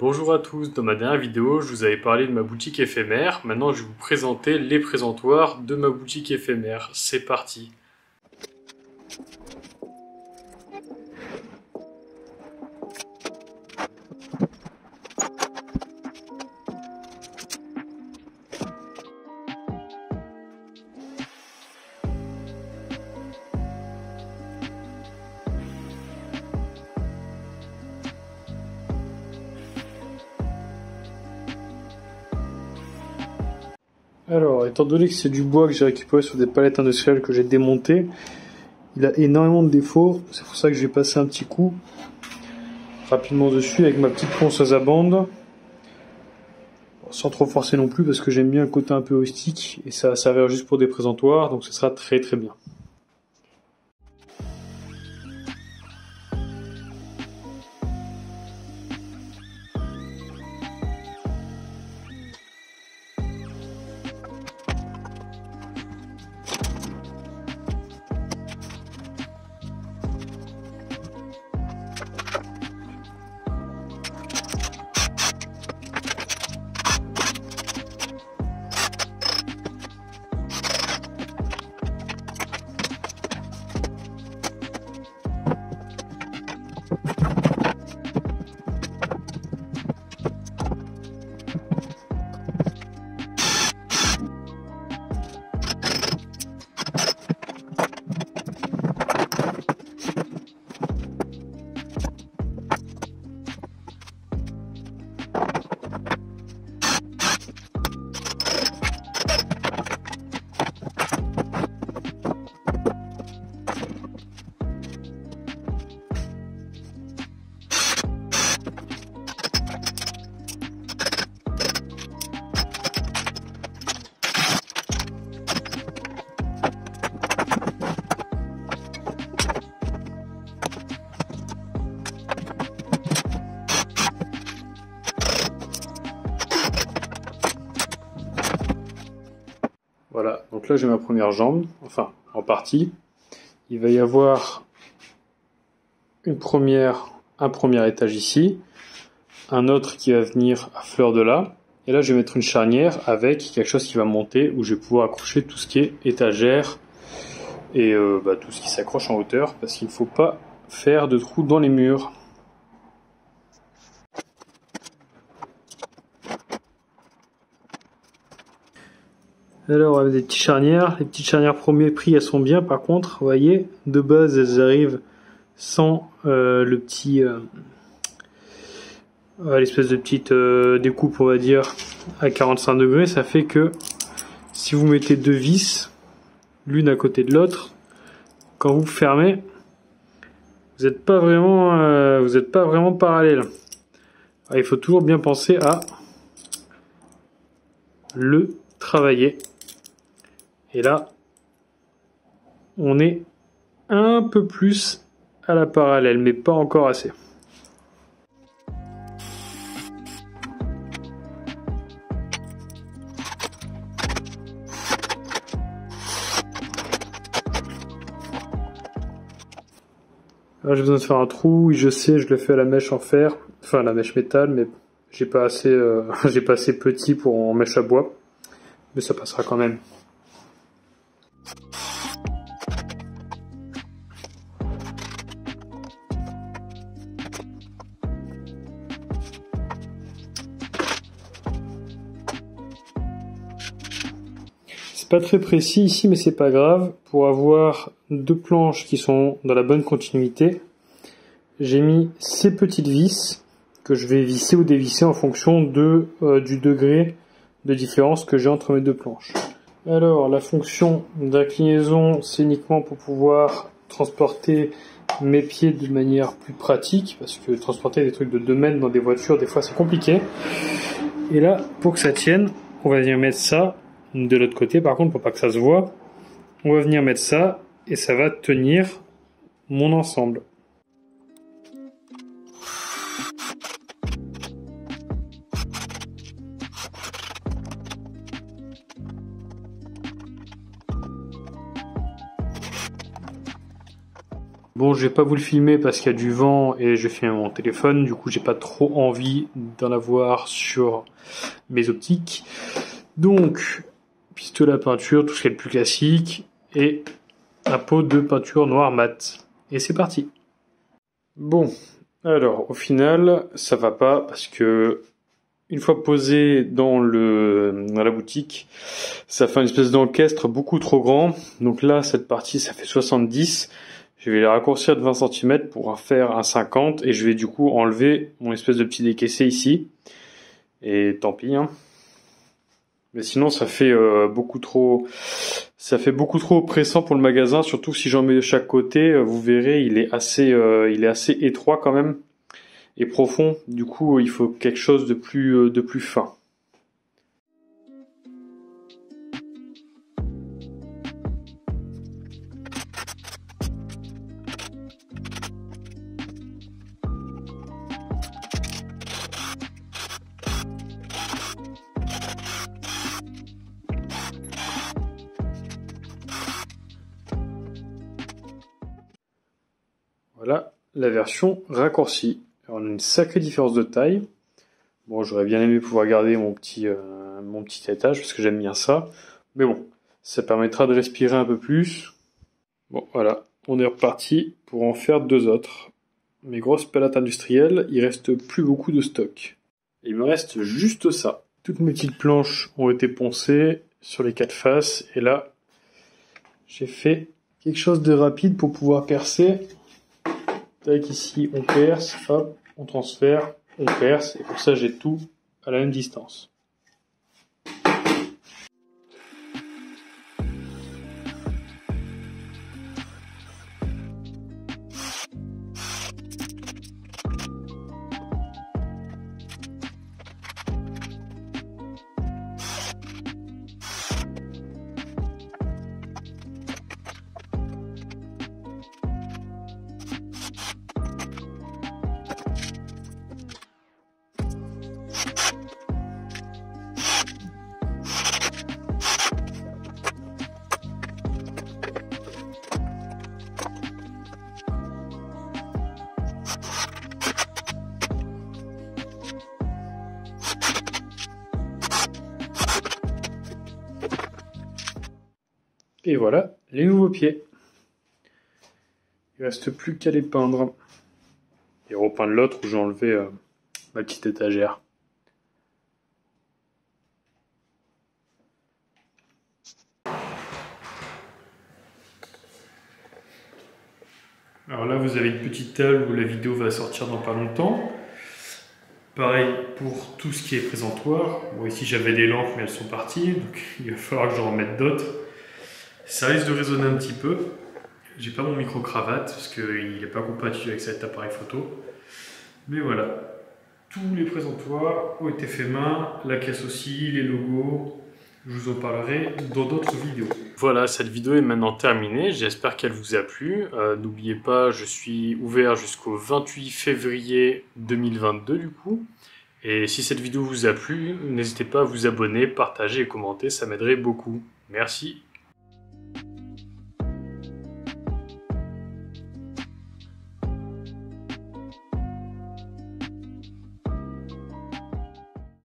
Bonjour à tous, dans ma dernière vidéo, je vous avais parlé de ma boutique éphémère. Maintenant, je vais vous présenter les présentoirs de ma boutique éphémère. C'est parti! Alors, étant donné que c'est du bois que j'ai récupéré sur des palettes industrielles que j'ai démontées, il a énormément de défauts. C'est pour ça que je vais passer un petit coup rapidement dessus avec ma petite ponceuse à bande. Sans trop forcer non plus parce que j'aime bien le côté un peu rustique et ça va servir juste pour des présentoirs, donc ce sera très très bien. Voilà, donc là j'ai ma première jambe, enfin en partie. Il va y avoir un premier étage ici, un autre qui va venir à fleur de là, et là je vais mettre une charnière avec quelque chose qui va monter où je vais pouvoir accrocher tout ce qui est étagère et tout ce qui s'accroche en hauteur parce qu'il ne faut pas faire de trous dans les murs. Alors, avec des petites charnières. Les petites charnières premier prix, elles sont bien. Par contre, vous voyez, de base, elles arrivent sans le petit... l'espèce de petite découpe, on va dire, à 45 degrés. Ça fait que si vous mettez deux vis, l'une à côté de l'autre, quand vous fermez, vous n'êtes pas vraiment parallèle. Alors, il faut toujours bien penser à le travailler. Et là, on est un peu plus à la parallèle, mais pas encore assez. Là, j'ai besoin de faire un trou. Oui, je sais, je le fais à la mèche en fer, enfin à la mèche métal, mais j'ai pas assez petit pour en mèche à bois, mais ça passera quand même. C'est pas très précis ici, mais c'est pas grave. Pour avoir deux planches qui sont dans la bonne continuité, j'ai mis ces petites vis que je vais visser ou dévisser en fonction du degré de différence que j'ai entre mes deux planches. Alors, la fonction d'inclinaison, c'est uniquement pour pouvoir transporter mes pieds de manière plus pratique, parce que transporter des trucs de 2 mètres dans des voitures, des fois c'est compliqué. Et là, pour que ça tienne, on va venir mettre ça de l'autre côté. Par contre, pour pas que ça se voit, on va venir mettre ça et ça va tenir mon ensemble. Bon, je vais pas vous le filmer parce qu'il y a du vent et je filme mon téléphone, du coup j'ai pas trop envie d'en avoir sur mes optiques. Donc, pistolet à peinture, tout ce qui est le plus classique, et un pot de peinture noire mat. Et c'est parti. Bon, alors au final, ça va pas parce que une fois posé dans la boutique, ça fait une espèce d'encastre beaucoup trop grand. Donc là, cette partie, ça fait 70. Je vais la raccourcir de 20 cm pour en faire un 50 et je vais du coup enlever mon espèce de petit décaissé ici. Et tant pis, hein. Mais sinon, ça fait beaucoup trop oppressant pour le magasin, surtout si j'en mets de chaque côté. Vous verrez, il est assez étroit quand même et profond. Du coup, il faut quelque chose de plus fin. Voilà la version raccourcie. Alors, on a une sacrée différence de taille. Bon, j'aurais bien aimé pouvoir garder mon petit étage parce que j'aime bien ça. Mais bon, ça permettra de respirer un peu plus. Bon, voilà, on est reparti pour en faire deux autres. Mes grosses palettes industrielles, il reste plus beaucoup de stock. Il me reste juste ça. Toutes mes petites planches ont été poncées sur les quatre faces. Et là, j'ai fait quelque chose de rapide pour pouvoir percer. Tac, ici, on perce, hop, on transfère, on perce. Et pour ça, j'ai tout à la même distance. Et voilà les nouveaux pieds. Il ne reste plus qu'à les peindre. Et repeindre l'autre où j'ai enlevé ma petite étagère. Alors là, vous avez une petite table où la vidéo va sortir dans pas longtemps. Pareil pour tout ce qui est présentoir. Bon, ici j'avais des lampes, mais elles sont parties, donc il va falloir que j'en remette d'autres. Ça risque de résonner un petit peu. J'ai pas mon micro-cravate parce qu'il n'est pas compatible avec cet appareil photo. Mais voilà, tous les présentoirs ont été faits main, la caisse aussi, les logos. Je vous en parlerai dans d'autres vidéos. Voilà, cette vidéo est maintenant terminée. J'espère qu'elle vous a plu. N'oubliez pas, je suis ouvert jusqu'au 28 février 2022 du coup. Et si cette vidéo vous a plu, n'hésitez pas à vous abonner, partager et commenter, ça m'aiderait beaucoup. Merci.